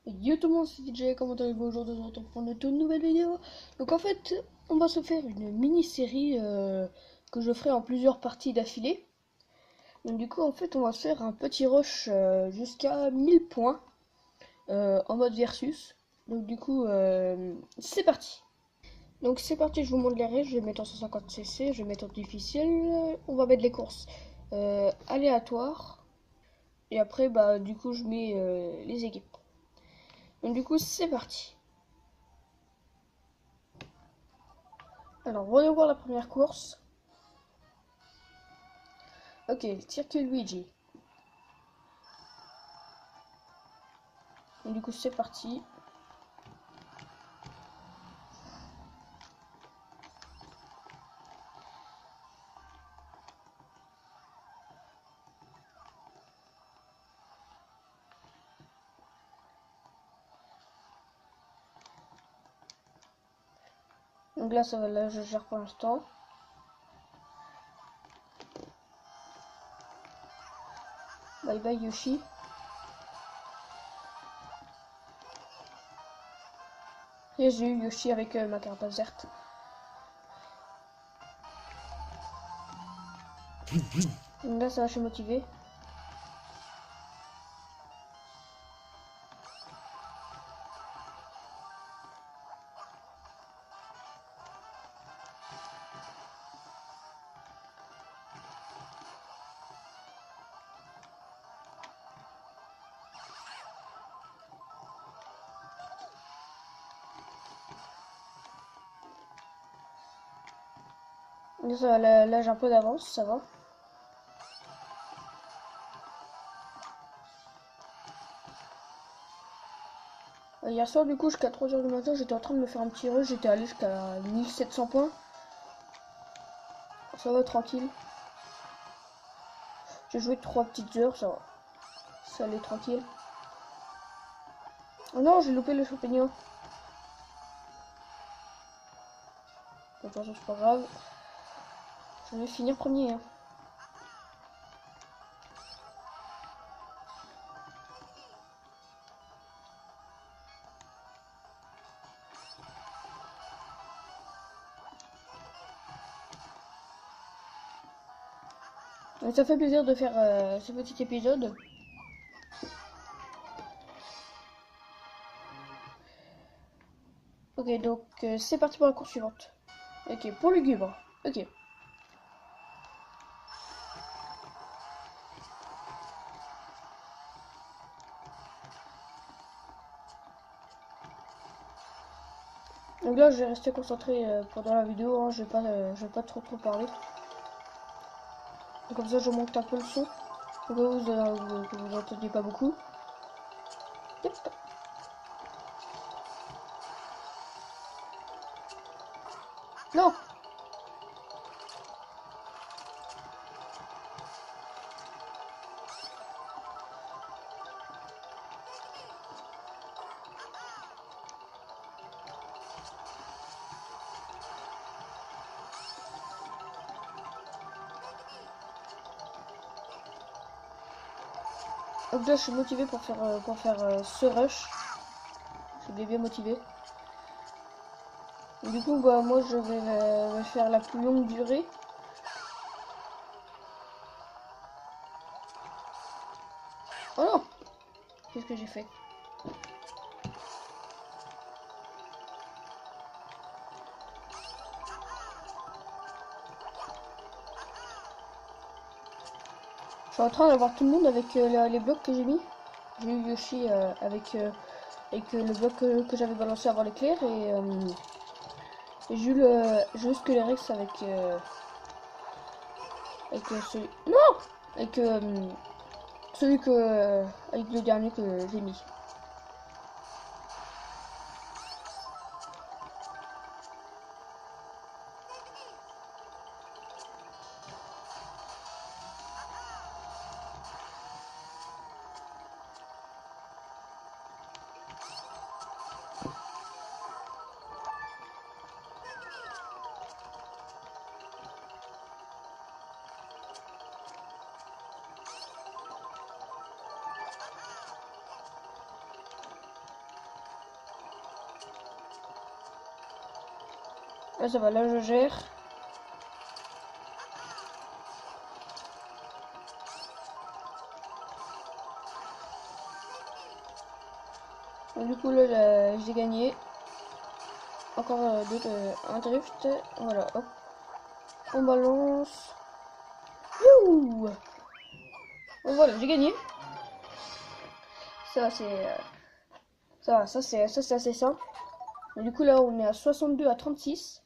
Yo tout le monde, c'est DJ, comment allez-vous aujourd'hui? On se retrouve pour une toute nouvelle vidéo. Donc en fait, on va se faire une mini-série que je ferai en plusieurs parties d'affilée. Donc du coup, en fait, on va se faire un petit rush jusqu'à 1000 points en mode versus. Donc du coup, c'est parti. Donc c'est parti, je vous montre les règles, je vais mettre en 150 cc, je vais mettre en difficile, on va mettre les courses aléatoires. Et après, bah du coup, je mets les équipes. Donc du coup, c'est parti. Alors, voyons voir la première course. Ok, circuit Luigi. Donc, du coup, c'est parti. Donc là, ça va, là, je gère pour l'instant. Bye bye Yoshi. Et j'ai eu Yoshi avec ma carte verte. Donc là, ça va, je suis motivé. Là, ça va, là j'ai un peu d'avance, ça va. Hier soir, du coup, jusqu'à 3 h du matin, j'étais en train de me faire un petit rush. J'étais allé jusqu'à 1700 points. Ça va, tranquille. J'ai joué 3 petites heures, ça va. Ça allait tranquille. Oh non, j'ai loupé le champignon. De toute façon, c'est pas grave. Je vais finir premier. Hein. Ça fait plaisir de faire ce petit épisode. Ok, donc c'est parti pour la course suivante. Ok, pour le gubre. Ok. Donc là, je vais rester concentré pendant la vidéo. Hein, je vais pas trop parler. Donc, comme ça, je monte un peu le son. Au cas où vous entendiez pas beaucoup. Yep. Non. Donc là, je suis motivé pour faire ce rush. Je suis bien motivé. Du coup, bah, moi, je vais faire la plus longue durée. Oh non. Qu'est-ce que j'ai fait? Je suis en train d'avoir tout le monde avec les blocs que j'ai mis. J'ai eu Yoshi avec le bloc que j'avais balancé avant l'éclair et j'ai eu juste que les Rex avec celui. Non! Avec celui que. Avec le dernier que j'ai mis. Là ça va, là je gère. Donc, du coup là j'ai gagné. Encore un drift. Voilà, hop. On balance. Youhou! Bon, voilà, j'ai gagné. Ça c'est ça c'est assez simple. Mais du coup là on est à 62 à 36.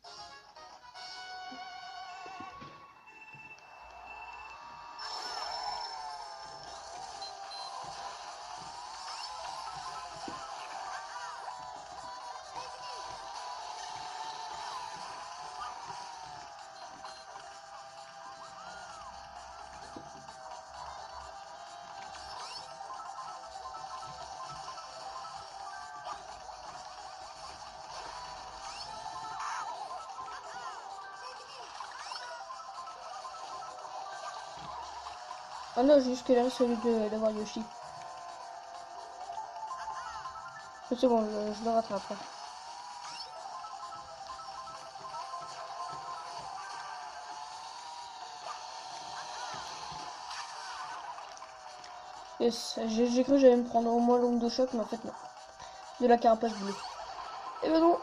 Ah non, jusque là celui d'avoir Yoshi. C'est bon, je le rattrape. Yes, j'ai cru que j'allais me prendre au moins l'ongle de choc, mais en fait non. De la carapace bleue. Et ben non.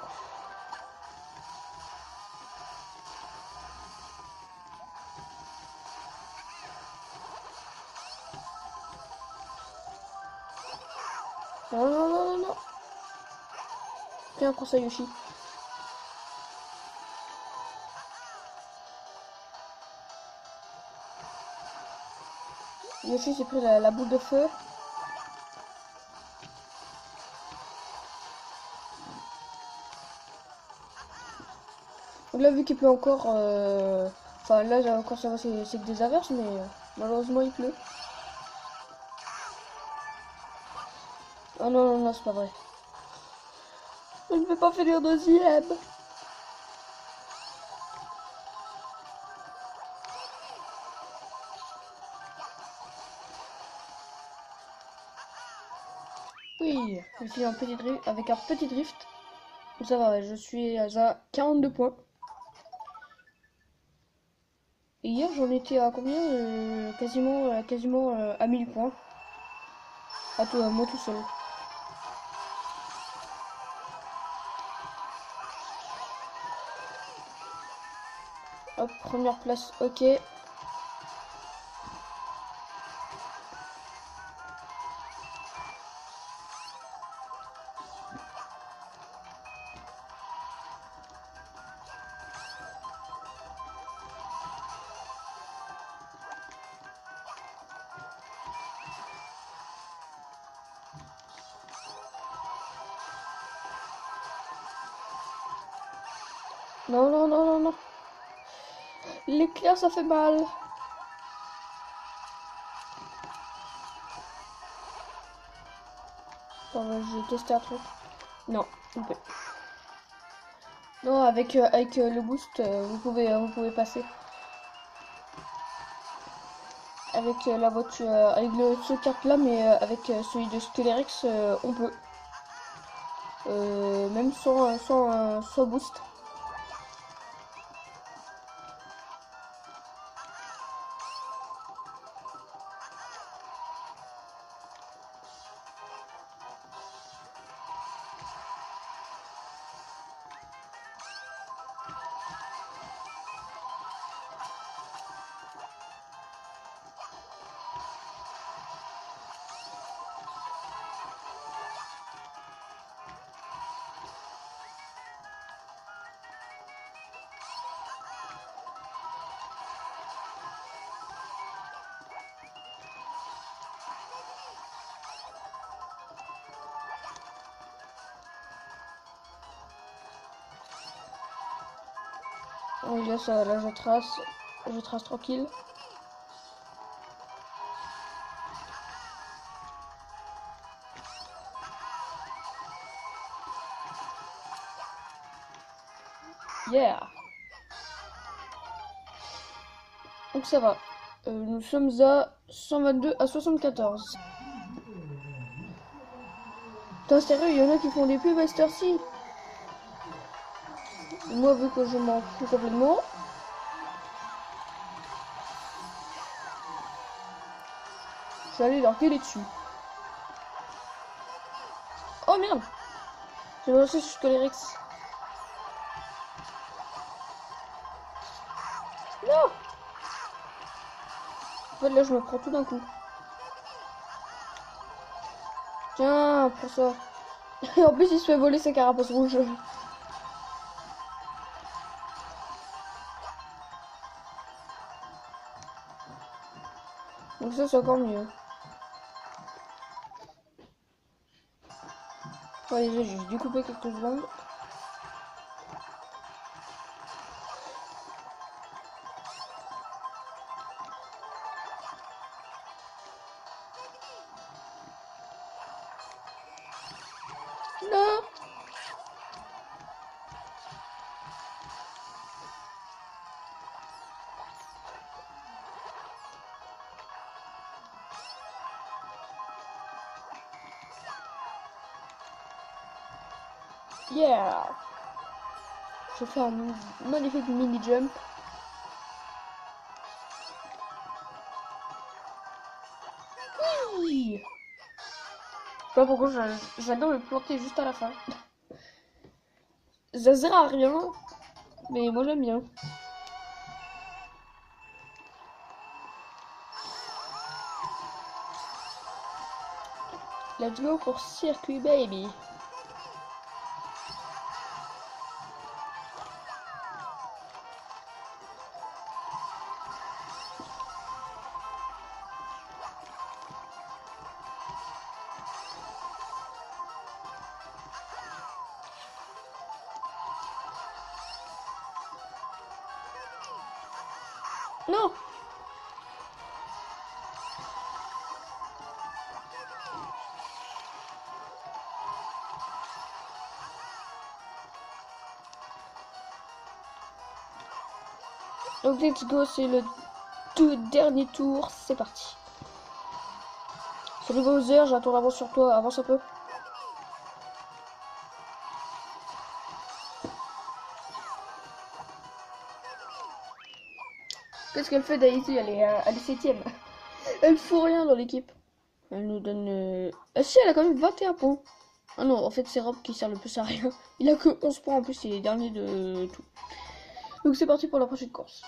Non, non, non, non, non. Tiens, prends ça Yoshi. Yoshi s'est pris la boule de feu. Donc là, vu qu'il pleut encore, enfin là, encore ça va, c'est que des averses, mais malheureusement il pleut. Oh non, non, non, c'est pas vrai. Je ne vais pas finir deuxième. Oui, je suis un petit drift, avec un petit drift. Donc ça va, ouais, je suis à 42 points. Et hier, j'en étais à combien quasiment à 1000 points. À toi, moi tout seul. Hop, première place, ok. Non, non, non, non, non. L'éclair, ça fait mal. Attends, j'ai testé un truc. Non, ok. Non, avec le boost, vous pouvez passer. Avec la voiture, avec ce kart là, mais avec celui de Skelerex, on peut. Même sans boost. Oui, là, là je trace tranquille. Yeah. Donc ça va. Nous sommes à 122 à 74. Putain, sérieux, il y en a qui font des pubs à cette heure-ci. Moi, vu que je m'en fous complètement. Je vais aller leur gueuler dessus. Oh merde! J'ai lancé sur Scolerex. Non! En fait, là, je me prends tout d'un coup. Tiens, prends ça. Et en plus, il se fait voler sa carapace rouge. Donc ça, c'est encore mieux. Bon, déjà, j'ai juste découpé quelques secondes. Non! Yeah! Je fais un magnifique mini jump. Oui! Je sais pas pourquoi j'adore le planter juste à la fin. Ça sert à rien, mais moi j'aime bien. Let's go pour circuit baby. Non! Donc let's go, c'est le tout dernier tour, c'est parti. Salut Bowser, j'ai un tour d'avance sur toi, avance un peu. Qu'est-ce qu'elle fait Daisy? Elle est 7ème. Elle fout rien dans l'équipe. Elle nous donne... Ah si, elle a quand même 21 points. Ah non, en fait c'est Rob qui sert le plus à rien. Il a que 11 points en plus, il est dernier de tout. Donc c'est parti pour la prochaine course.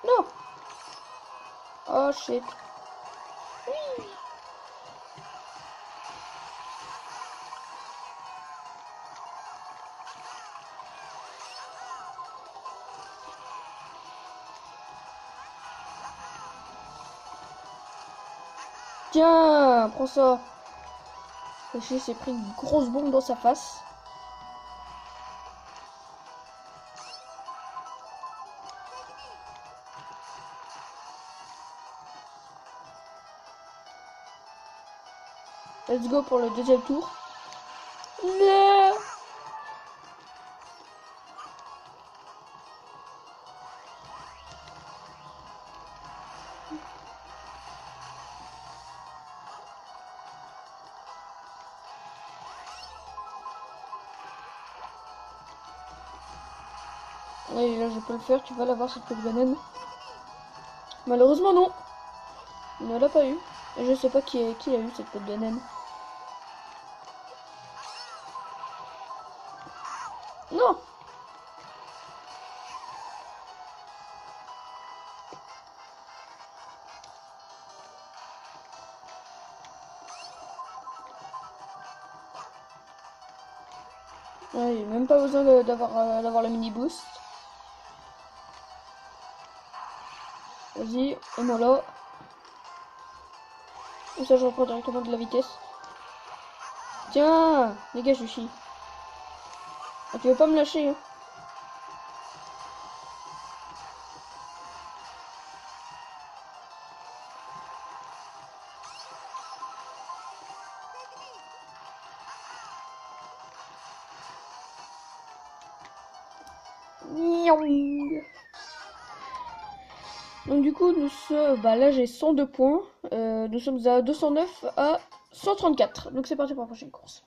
Non! Oh shit. Tiens, prends ça. Le chien s'est pris une grosse bombe dans sa face. Let's go pour le deuxième tour. Non! Allez, là je peux le faire, tu vas l'avoir cette petite banane. Malheureusement non. Il ne l'a pas eu. Et je sais pas qui a eu cette petite banane. Non! Ouais, même pas besoin d'avoir le mini boost. Vas-y, et moi là. Comme ça je reprends directement de la vitesse. Tiens, dégage Lucie. Ah, tu veux pas me lâcher hein? Donc du coup, là j'ai 102 points. Nous sommes à 209 à 134. Donc c'est parti pour la prochaine course.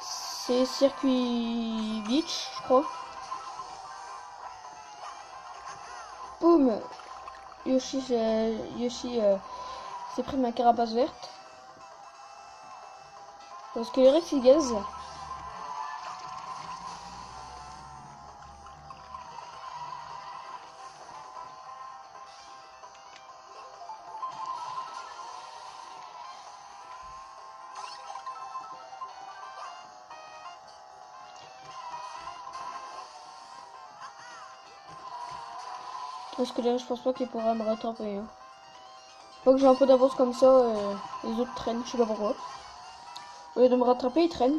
C'est circuit beach, je crois. Boum. Yoshi s'est pris ma carapace verte. Parce que le Rex il gaze. Parce que là, je pense pas qu'il pourra me rattraper. Hein. Faut que j'ai un peu d'avance comme ça, les autres traînent, je sais pas pourquoi. Au lieu de me rattraper, ils traînent.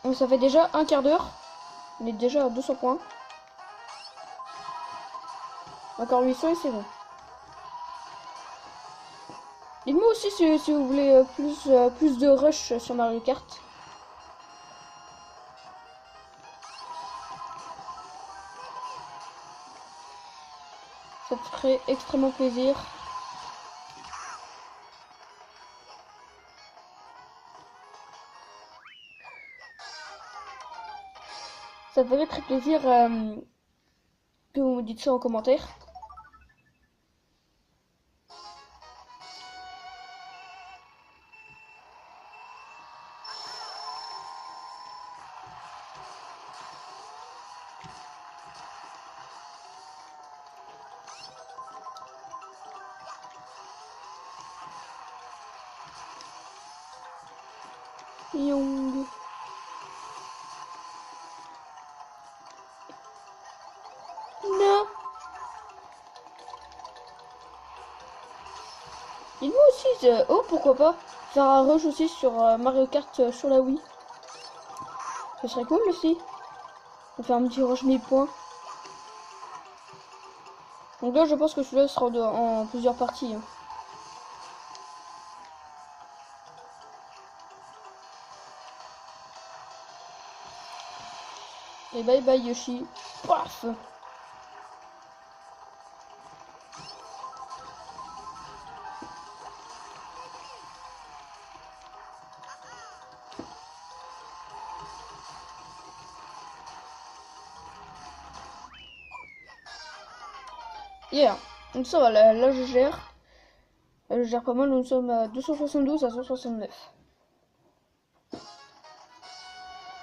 Donc ça fait déjà un quart d'heure. On est déjà à 200 points. Encore 800 et c'est bon. Dites-moi aussi si vous voulez plus de rush sur Mario Kart. Ça te ferait extrêmement plaisir. Ça me ferait très plaisir que vous me dites ça en commentaire. Young. Non. Dites-moi aussi, oh pourquoi pas, faire un rush aussi sur Mario Kart sur la Wii. Ce serait cool aussi. On fait un petit rush 1000 points. Donc là je pense que celui-là sera en plusieurs parties. Hein. Et bye bye Yoshi. Paf. Yeah. Donc ça va, là je gère. Là, je gère pas mal, nous sommes à 272 à 169.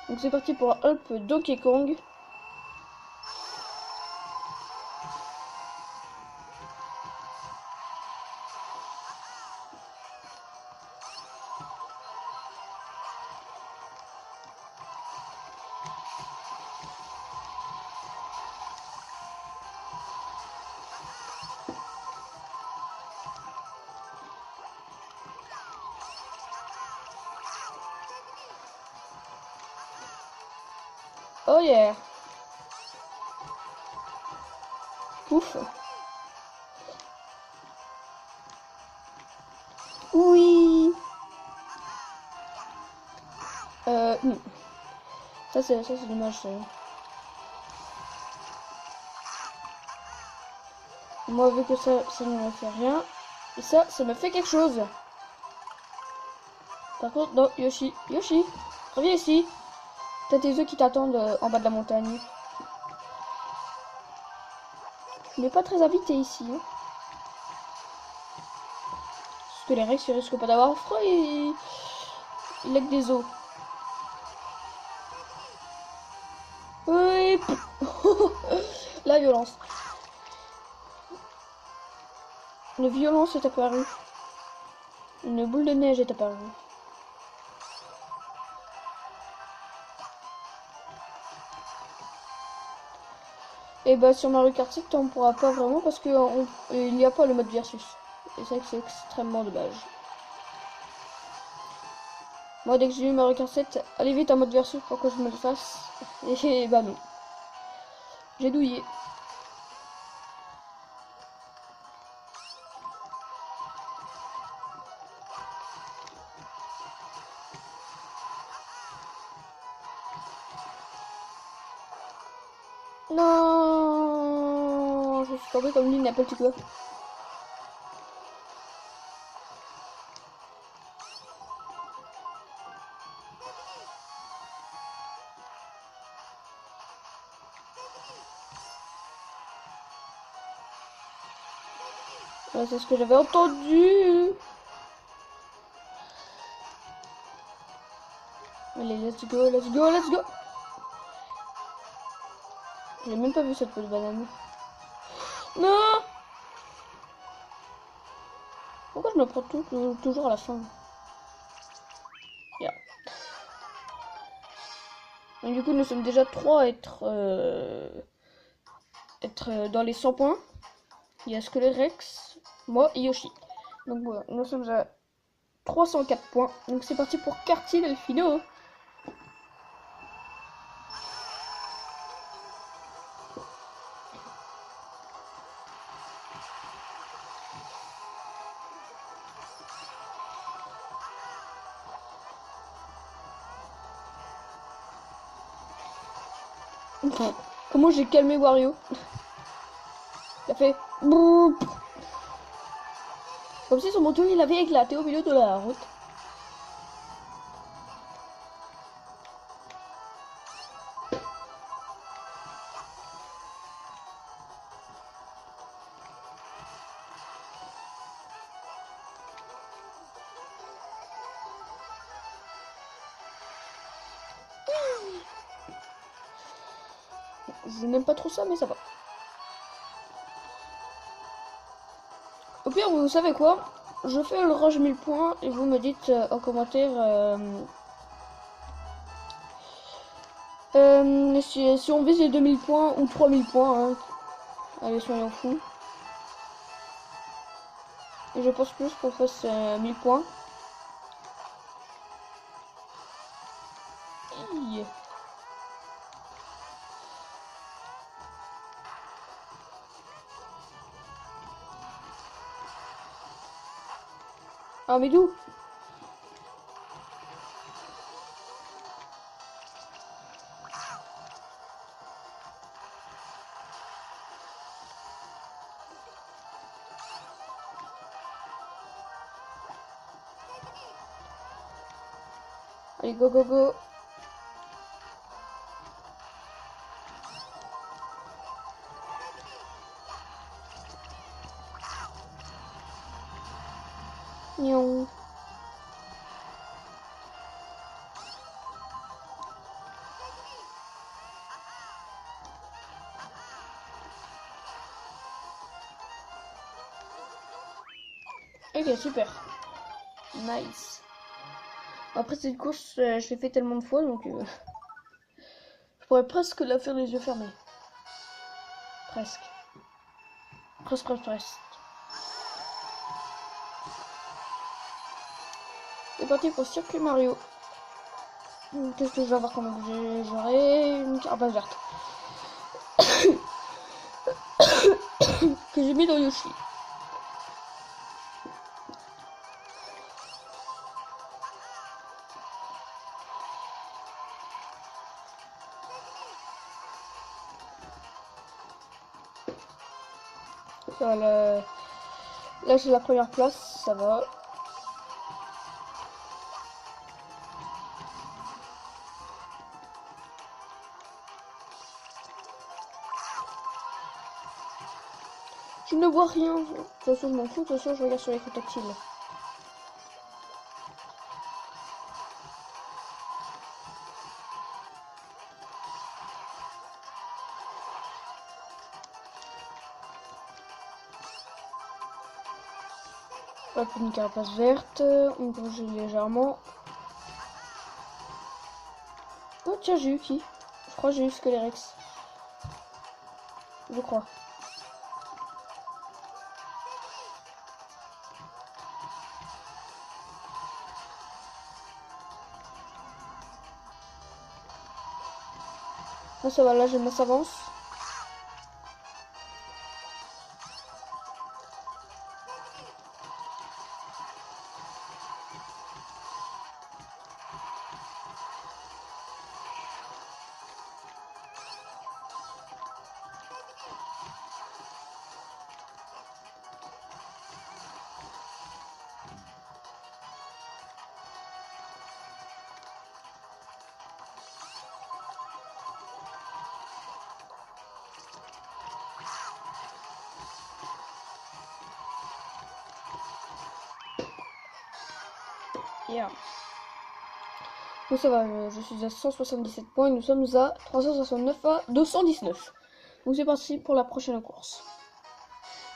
Donc c'est parti pour Up Donkey Kong. Oh yeah. Ouf. Oui. Hmm. Ça c'est dommage. Moi vu que ça ne me fait rien. Et ça me fait quelque chose. Par contre, non, Yoshi, reviens ici. T'as tes œufs qui t'attendent en bas de la montagne. Je n'ai pas très invité ici. Hein. Parce que les Rex ils risquent pas d'avoir froid et il a que des os. Oui. La violence. Une violence est apparue. Une boule de neige est apparue. Et bah sur Mario Kart 7 on pourra pas vraiment parce qu'il n'y a pas le mode versus. Et c'est vrai que c'est extrêmement dommage. Moi dès que j'ai eu Mario Kart 7, allez vite en mode versus pour que je me le fasse. Et bah non. J'ai douillé. Non, je suis tombée comme l'île n'importe quoi. Ouais, c'est ce que j'avais entendu. Allez, let's go, let's go, let's go. J'ai même pas vu cette peau de banane. Non. Pourquoi je me prends toujours à la fin? Yeah. Et du coup, nous sommes déjà 3 à être dans les 100 points. Il y a Skelerex, moi et Yoshi. Donc voilà, nous sommes à 304 points. Donc c'est parti pour Quartier Delfino. Comment j'ai calmé Wario? Il a fait boum. Comme si son moto il avait éclaté au milieu de la route. Je n'aime pas trop ça, mais ça va. Au pire, vous savez quoi? Je fais le rush 1000 points et vous me dites en commentaire si on vise les 2000 points ou 3000 points. Hein. Allez, soyons fous. Et je pense plus qu'on fasse 1000 points. Hi. Ah, mais d'où? Allez, go, go, go. Nion. Ok, super. Nice. Après cette course, je l'ai fait tellement de fois, donc je pourrais presque la faire les yeux fermés. Presque. Presque, presque, presque. C'est parti pour Circuit Mario. Qu'est-ce que je vais avoir comme objet? J'aurai une carapace verte. Que j'ai mis dans Yoshi. Ça, là, j'ai la première place, ça va. Je ne vois rien. De toute façon, je m'en fous. De toute façon, je regarde sur l'écran tactile. Hop, une carapace verte. On bouge légèrement. Oh, tiens, j'ai eu qui? Je crois que j'ai eu Skelerex. Je crois. Ah, ça va, là, je me s'avance. Yeah. Donc ça va, je suis à 177 points et nous sommes à 369 à 219. Donc c'est parti pour la prochaine course.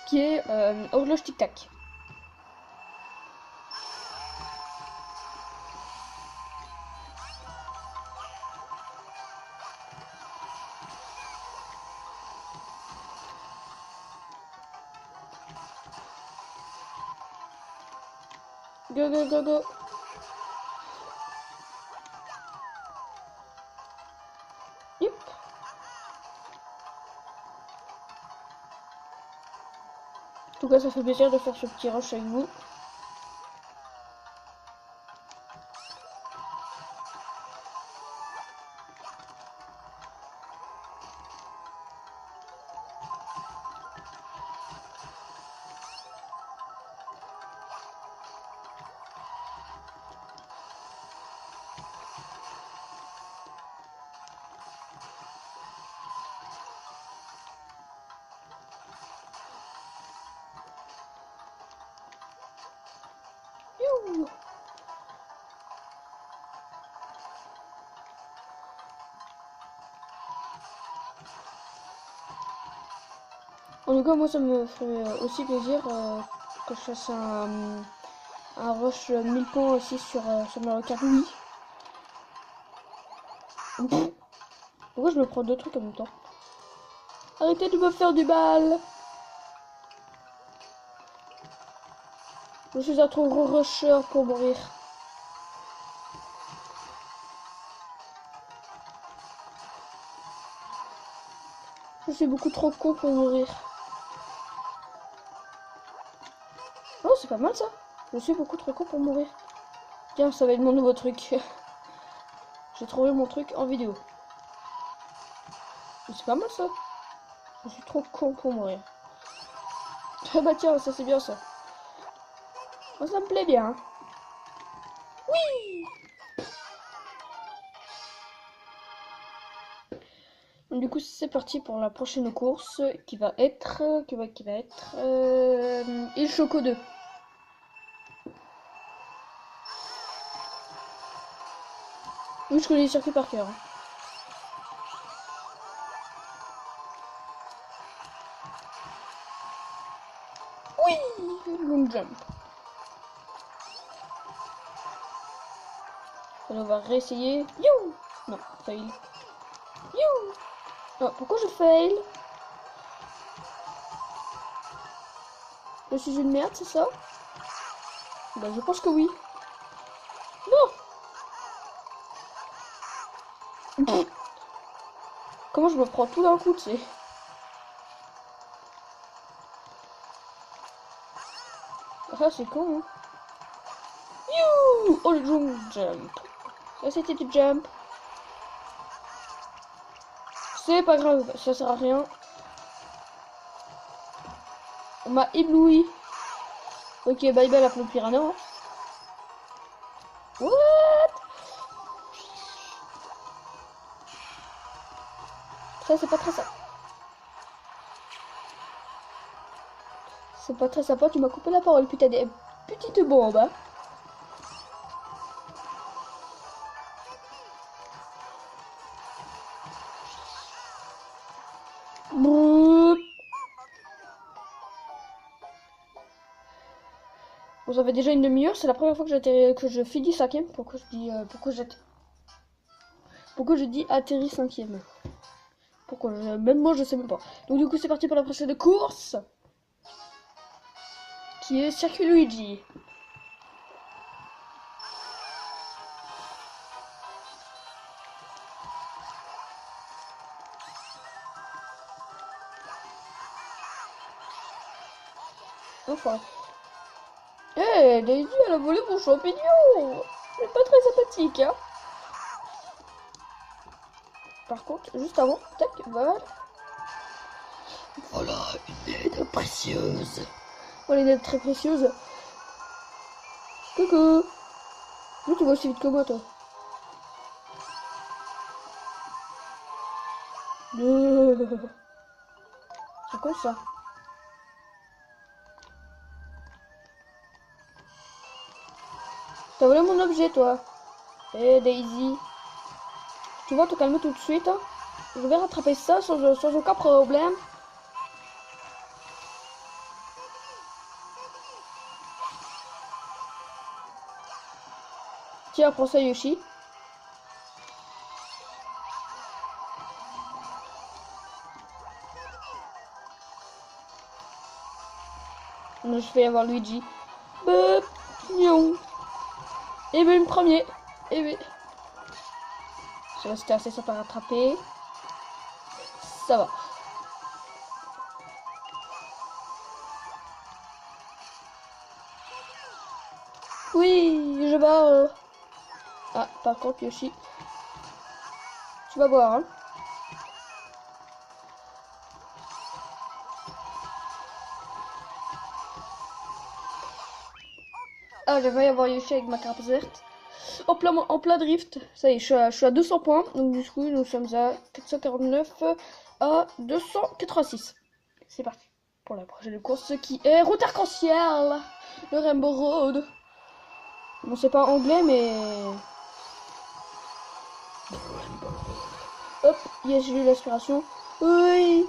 Qui est horloge tic-tac. Go go go go. Yep. En tout cas, ça fait plaisir de faire ce petit rush avec vous. Youh. En tout cas, moi, ça me ferait aussi plaisir que je fasse un rush 1000 points aussi sur Mario Kart Wii. Pourquoi je me prends deux trucs en même temps? Arrêtez de me faire du mal! Je suis un trop gros rusher pour mourir. Je suis beaucoup trop con pour mourir. Oh, c'est pas mal ça. Je suis beaucoup trop con pour mourir. Tiens, ça va être mon nouveau truc. J'ai trouvé mon truc en vidéo. C'est pas mal ça. Je suis trop con pour mourir. Ah bah tiens, ça c'est bien ça. Moi ça me plaît bien. Hein. Oui. Donc, du coup c'est parti pour la prochaine course qui va être Il Choco 2. Oui, je connais les circuits par cœur. Hein. Oui, long jump. On va réessayer. You. Non, fail. You. Oh, pourquoi je fail? Je suis une merde, c'est ça? Bah, je pense que oui. Non. Comment je me prends tout d'un coup, tu sais? Ah, c'est con, hein. You. Oh, le long jump. Ça, c'était du jump. C'est pas grave, ça sert à rien. On m'a ébloui. Ok, bye bye la Plum Piranha. Hein. What? Ça, c'est pas très sympa. C'est pas très sympa, tu m'as coupé la parole, putain des petites bombes. Hein. Bon, ça fait déjà une demi-heure, c'est la première fois que je finis cinquième. Pourquoi je dis atterri cinquième? Même moi je sais même pas. Donc du coup c'est parti pour la prochaine course. Qui est Circuit Luigi. Enfin. Eh, Daisy, elle a volé mon champignon. C'est pas très sympathique, hein. Par contre, juste avant, tac, voilà. Voilà, une aide précieuse. Voilà une aide très précieuse. Coucou. D'où tu vas aussi vite que moi, toi? C'est quoi ça? T'as volé mon objet, toi. Eh, Daisy. Tu vas te calmer tout de suite. Hein. Je vais rattraper ça sans aucun problème. Tiens, prends ça, Yoshi. Je vais avoir Luigi. Non. Et ben, le premier. Et ben. C'était assez sympa à rattraper. Ça va. Oui, je vais. Ah, par contre, Yoshi. Tu vas voir, hein. Ah, je vais y avoir Yoshi avec ma carapace verte. En plein drift. Ça y est, je suis à 200 points. Donc, du coup, nous sommes à 449 à 286. C'est parti pour la prochaine course qui est route arc-en-ciel. Le Rainbow Road. Bon, c'est pas anglais, mais. Hop, yes, j'ai eu l'aspiration. Oui.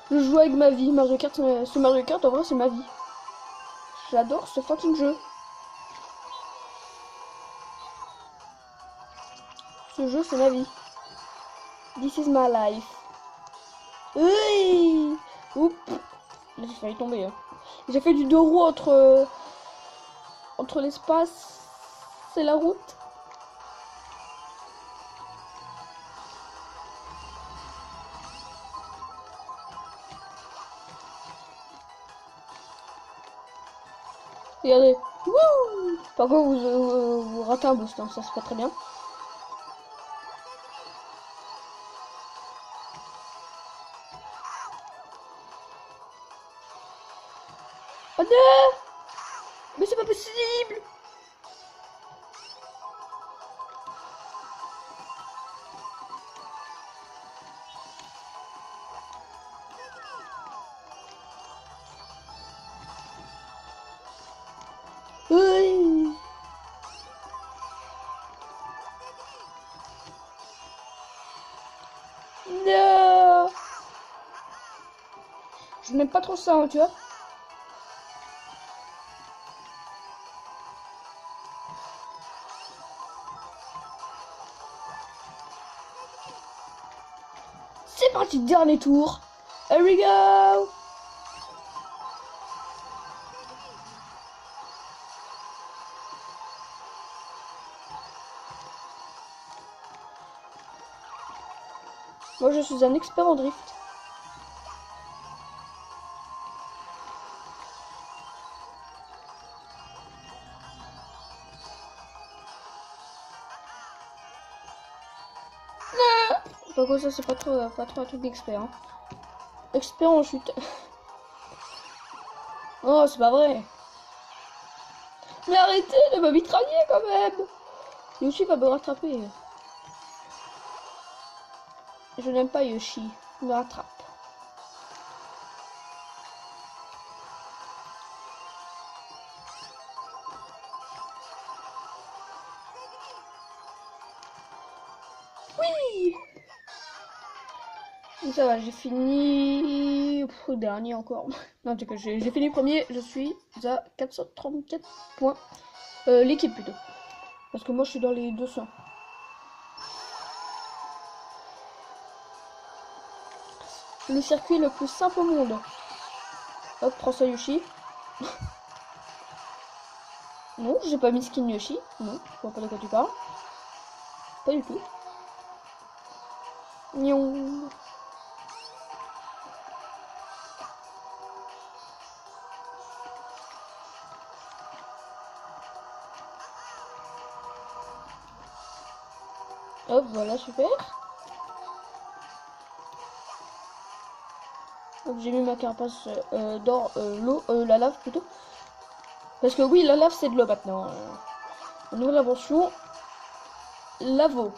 Je joue avec ma vie. Mario Kart, ce Mario Kart, en vrai, c'est ma vie. J'adore ce fucking jeu. Ce jeu, c'est ma vie. This is my life. Oui. Oups. J'ai failli tomber. Hein. J'ai fait du deux roues entre l'espace et la route. Regardez. Wouh. Par contre, vous ratez un boost. Hein. Ça, c'est pas très bien. Oh non. Mais c'est pas possible. Oui. Non. Je n'aime pas trop ça, hein, tu vois. C'est parti, dernier tour. Here we go. Moi, je suis un expert en drift. Par contre, ça, c'est pas trop un truc d'expert. Hein. Expert en chute. Oh, c'est pas vrai. Mais arrêtez de me mitrailler quand même. Yoshi va me rattraper. Je n'aime pas Yoshi. Il me rattrape. Oui. Et ça va, j'ai fini. Dernier encore. Non, en tout cas, j'ai fini premier. Je suis à 434 points. L'équipe plutôt. Parce que moi, je suis dans les 200. Le circuit le plus simple au monde. Hop, prends ça Yoshi. Non, j'ai pas mis skin Yoshi. Non, je vois pas de quoi tu parles. Pas du tout. Nion. Hop, voilà, super. Hop, j'ai mis ma carapace dans l'eau, la lave plutôt. Parce que oui, la lave c'est de l'eau maintenant. Nouvelle invention. Lavo.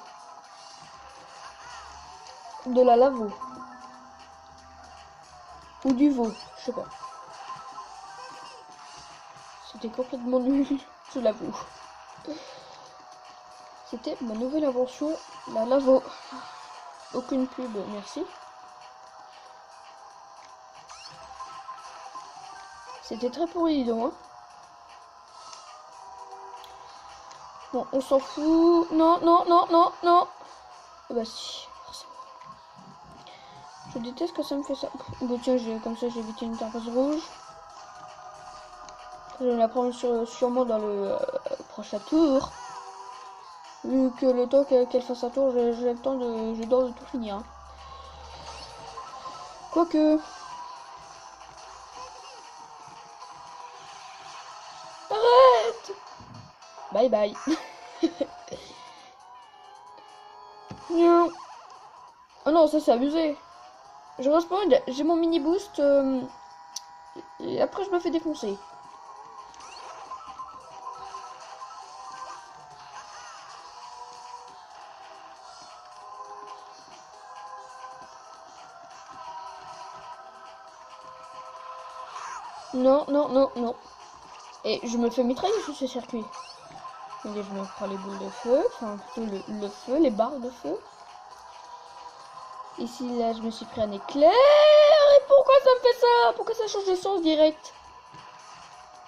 De la lavo. Ou du veau, je sais pas. j'étais complètement nul, je l'avoue. C'était ma nouvelle invention, la lavo. Aucune pub, merci. C'était très pourri, dis donc. Hein. Bon, on s'en fout. Non, non, non, non, non. Ah bah si, forcément. Je déteste que ça me fait ça. Bon tiens, comme ça j'ai évité une tarpose rouge. Je vais la prendre sûrement dans le prochain tour. Vu que le temps qu'elle fasse un tour, j'ai le temps de tout finir. Hein. Quoique. Arrête! Bye bye. Non. Oh non, ça c'est abusé. Je respawn, j'ai mon mini boost. Et après je me fais défoncer. Non, non, non, non. Et je me fais mitrailler sur ce circuit. Et je me prends les boules de feu, enfin plutôt le feu, les barres de feu. Ici, là, je me suis pris un éclair. Et pourquoi ça me fait ça? Pourquoi ça change de sens direct?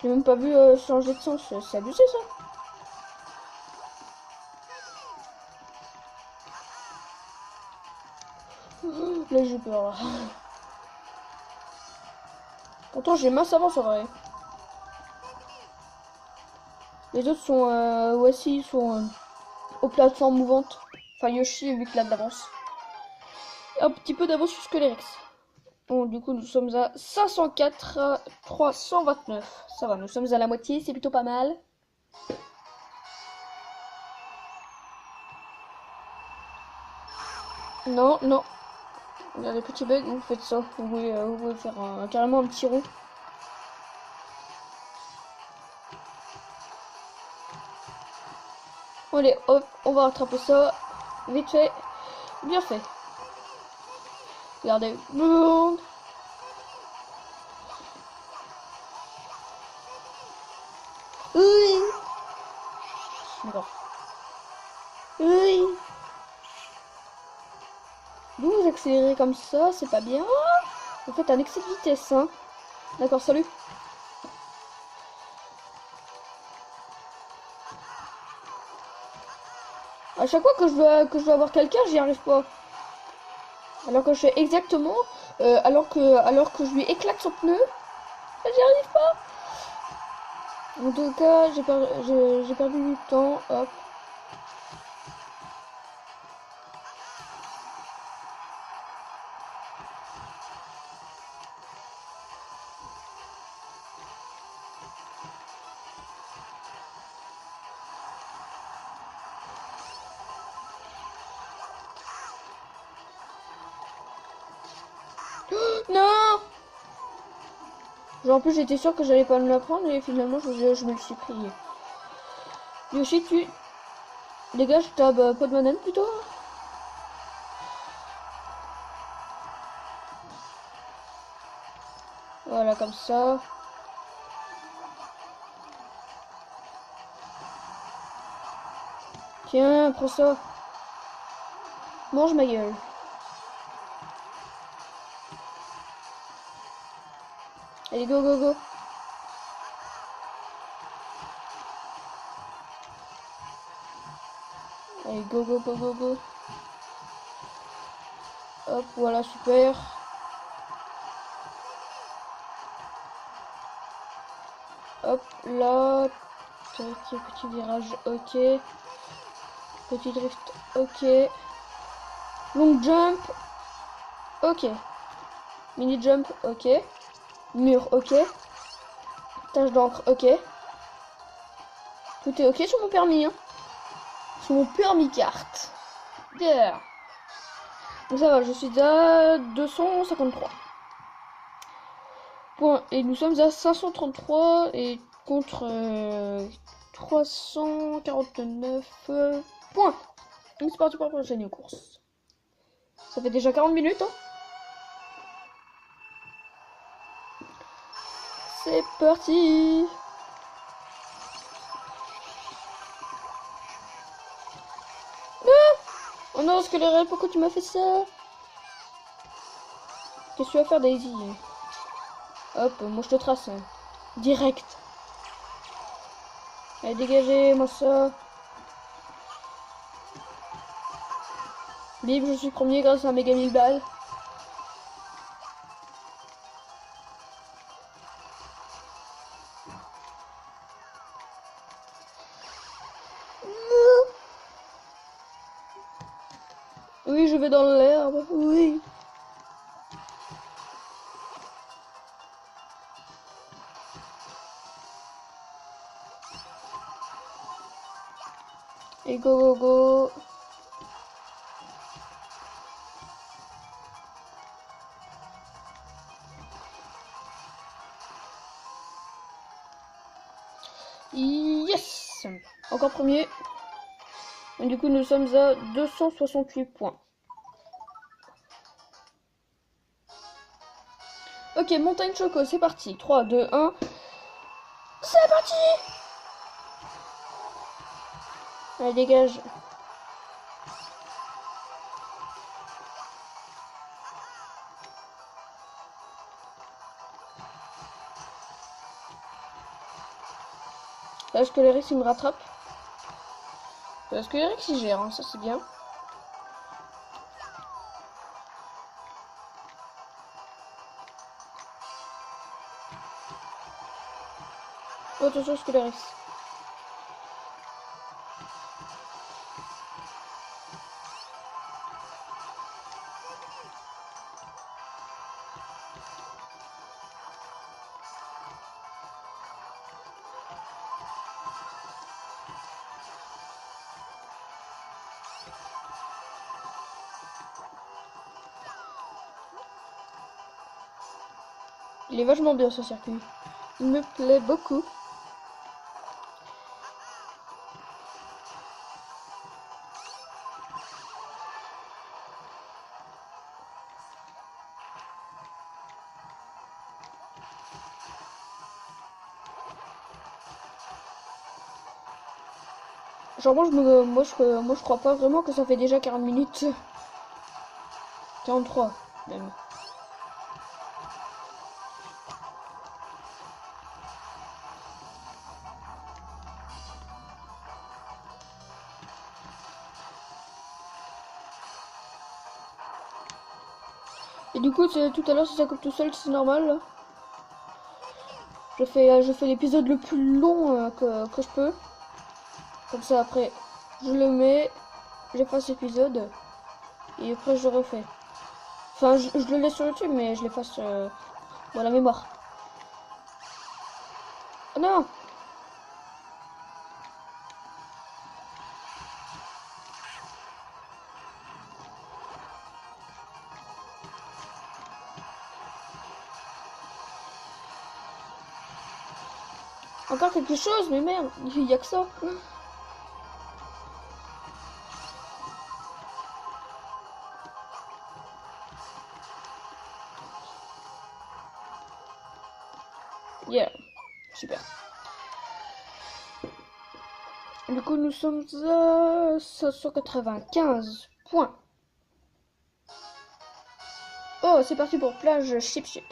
J'ai même pas vu changer de sens. C'est abusé, ça. Là, j'ai peur. Là. Pourtant, j'ai masse avance en vrai. Les autres sont, voici, sont aux plateformes mouvantes. Enfin, Yoshi, vu qu'il a de l'avance. Un petit peu d'avance sur Squelerex. Bon, du coup, nous sommes à 504 329. Ça va, nous sommes à la moitié, c'est plutôt pas mal. Non, non. Il y a des petits bugs, vous faites ça. Vous pouvez faire carrément un petit rond. Allez, hop, on va rattraper ça. Vite fait. Bien fait. Regardez. Boum. Oui. D'accord. Oui. Vous accélérez comme ça, c'est pas bien. Vous faites un excès de vitesse, hein. D'accord, salut. À chaque fois que je dois avoir quelqu'un, j'y arrive pas. Alors que je fais exactement, alors que je lui éclate son pneu, j'y arrive pas. En tout cas, j'ai perdu du temps. Hop. Non. Genre, en plus, j'étais sûr que j'allais pas me la prendre et finalement, je me le suis pris. Yoshi, tu dégage ta peau de banane plutôt. Voilà, comme ça. Tiens, prends ça. Mange ma gueule. Allez, go, go, go. Allez, go, go, go, go, go. Hop, voilà, super. Hop, là. Petit virage, ok. Petit drift, ok. Long jump, ok. Mini jump, ok. Mur, ok. Tache d'encre, ok. Tout est ok sur mon permis, hein. Sur mon permis carte. Yeah. Donc ça va, je suis à 253 points. Et nous sommes à 533 et contre 349 points. Donc c'est parti pour la prochaine course. Ça fait déjà 40 minutes, hein. C'est parti. Oh non, Scalera, pourquoi tu m'as fait ça? Qu'est-ce que tu vas faire, Daisy? Hop, moi je te trace. Direct. Allez, dégagez, moi ça. Bim, je suis premier grâce à un méga 1000 balles. Oui, je vais dans l'herbe. Oui. Et go, go, go. Yes. Encore premier. Et du coup, nous sommes à 268 points. Ok, montagne choco, c'est parti. 3, 2, 1. C'est parti. Allez, dégage. Là, Scalera, il me rattrape. Parce que Eric il gère, hein, ça c'est bien. Oh, attention, Scalera. Il est vachement bien ce circuit. Il me plaît beaucoup. Genre moi je crois pas vraiment que ça fait déjà 40 minutes. 43 même. Et du coup tout à l'heure si ça coupe tout seul c'est normal là. Je fais l'épisode le plus long que je peux. Comme ça après je le mets, j'efface l'épisode et après je refais. Enfin je le laisse sur YouTube mais je l'efface dans la mémoire. Oh non. Encore quelque chose, mais merde, il y a que ça. Yeah, super. Du coup, nous sommes à 595 points. Oh, c'est parti pour plage Chip Chip.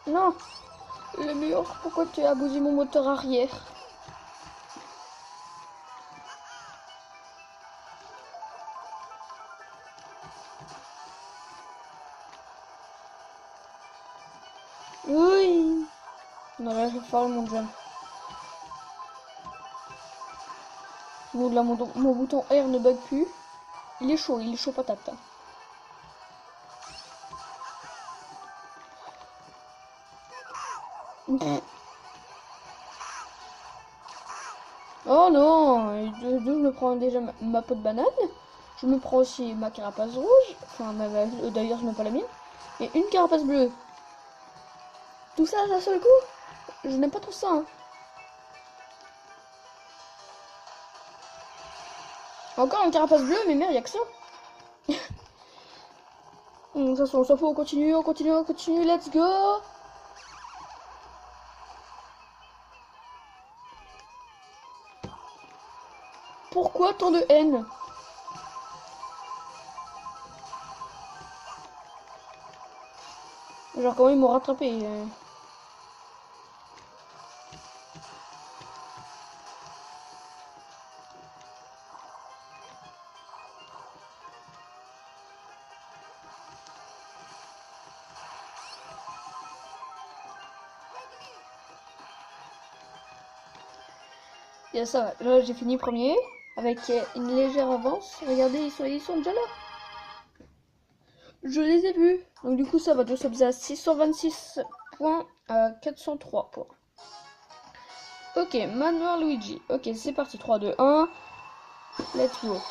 Non, le mur, pourquoi tu as abusé mon moteur arrière? Oui. Non, là, je vais faire mon jump. Bon, là, mon bouton R ne bug plus. Il est chaud patate. Oh non, d'où je me prends déjà ma peau de banane? Je me prends aussi ma carapace rouge. Enfin, d'ailleurs, je mets pas la mienne. Et une carapace bleue. Tout ça d'un seul coup? Je n'aime pas trop ça. Hein. Encore une carapace bleue, mais merde, y'a que ça. De toute façon, on s'en fout, on continue, let's go! Pourquoi tant de haine? Genre, comment ils m'ont rattrapé? Et ça va, là j'ai fini premier, avec une légère avance. Regardez, ils sont déjà là. Je les ai vus. Donc du coup ça va, nous sommes à 626 points à 403 points. Ok, Manoir Luigi. Ok, c'est parti, 3, 2, 1. Let's go.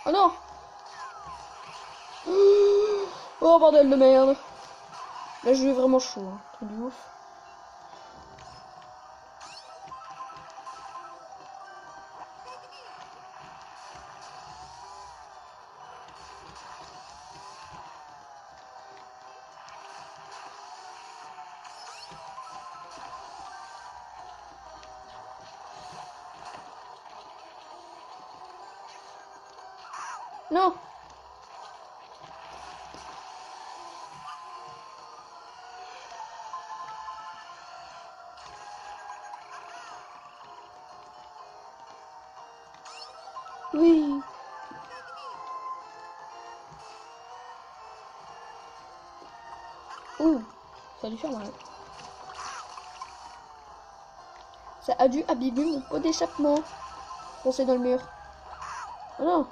Oh non! Oh bordel de merde! Là je vais vraiment chaud, hein. Truc de ouf. Non! Oui! Ouh! Ça a dû faire mal. Ça a dû abîmer mon pot d'échappement. Foncer dans le mur. Oh non!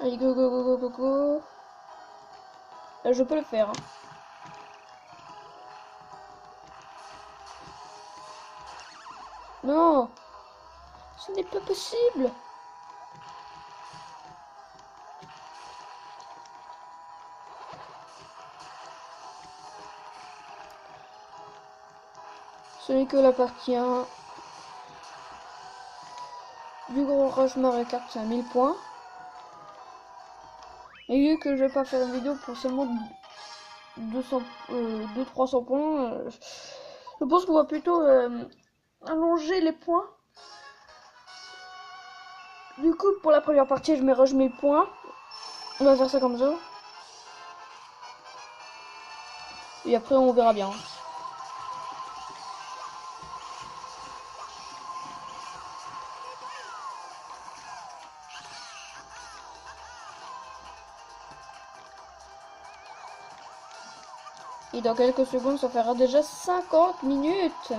Allez, go, go, go, go, go, go. Là, je peux le faire. Hein. Non! Ce n'est pas possible! Ce n'est que la partie 1 du gros rush Mario Kart, c'est à 1000 points. Et vu que je vais pas faire une vidéo pour seulement 200-300 points, je pense qu'on va plutôt allonger les points. Du coup, pour la première partie, je mets rush 1000 points. On va faire ça comme ça. Et après, on verra bien. Et dans quelques secondes, ça fera déjà 50 minutes.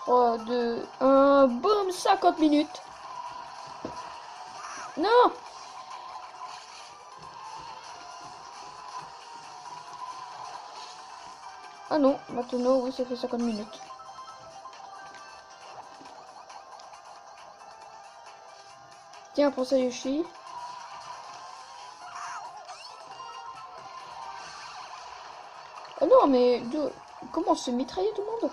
Oh, 2, 1, boum, 50 minutes. Non! Ah non, maintenant, oui, ça fait 50 minutes. Tiens, pour ça, Yoshi. Oh non, mais comment se mitrailler tout le monde?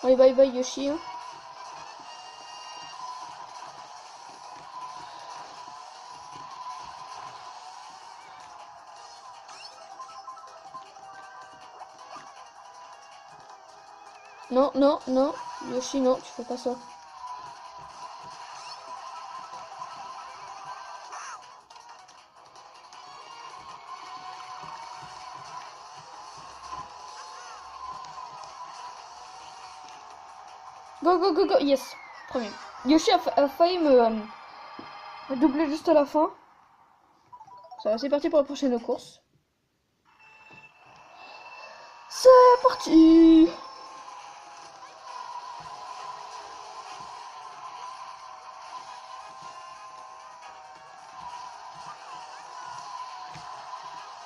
Allez, bye bye Yoshi. Hein. Non, non, non. Yoshi, non, tu fais pas ça. Go, go, go, go. Yes. Premier. Yoshi a failli me doubler juste à la fin. Ça va, c'est parti pour la prochaine course. C'est parti.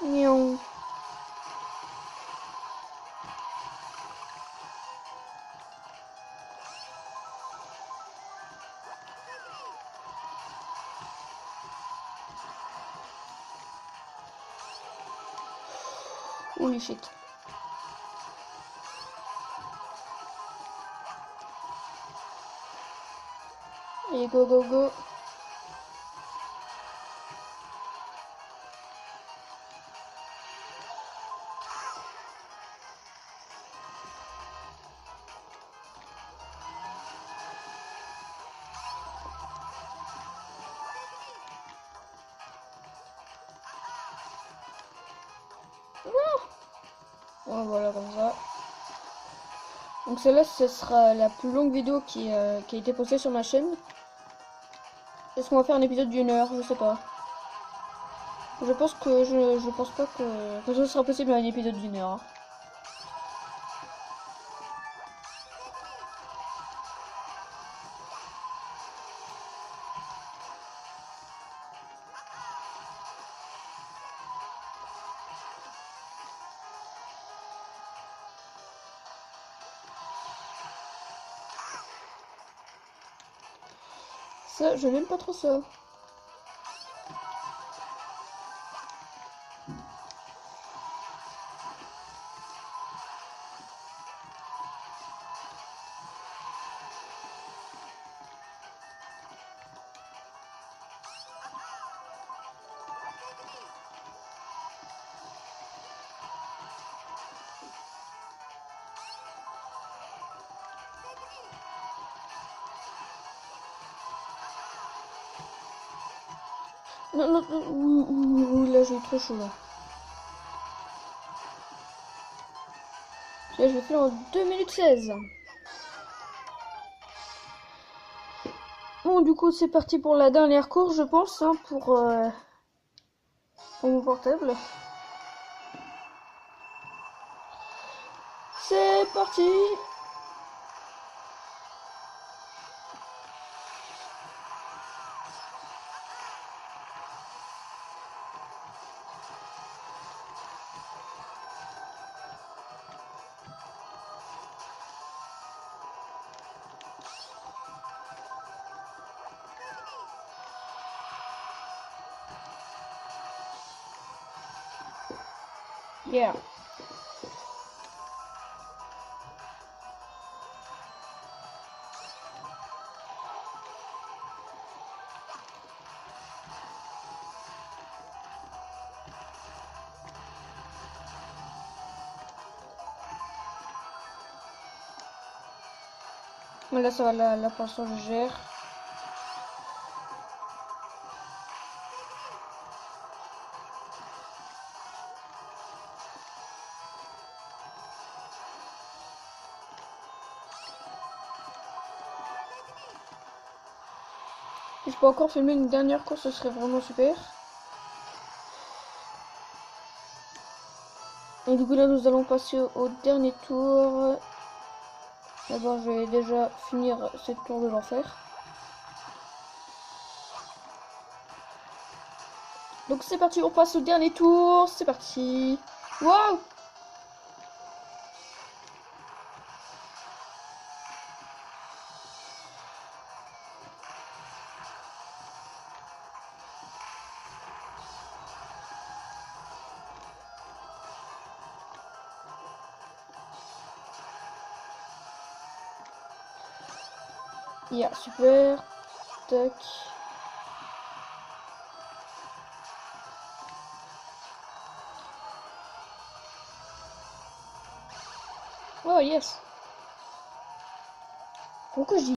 Miaou. Holy shit. Et go, go, go. Ouais, voilà, comme ça. Donc celle-là, ce sera la plus longue vidéo qui a été postée sur ma chaîne. Est-ce qu'on va faire un épisode d'1 heure? Je sais pas. Je pense que je pense pas que ce sera possible un épisode d'1 heure. Hein. Ça, je n'aime pas trop ça. Non, non, non, là j'ai eu trop chaud là. Là je vais faire en 2 minutes 16. Bon du coup c'est parti pour la dernière course je pense hein, pour mon portable. C'est parti. Yeah. Là ça va, la poisson je gère. Si je peux encore filmer une dernière course, ce serait vraiment super. Et du coup là nous allons passer au dernier tour. D'abord je vais déjà finir cette tour de l'enfer. Donc c'est parti, on passe au dernier tour, c'est parti. Waouh! Yeah, super. Tac. Oh yes. Pourquoi je dis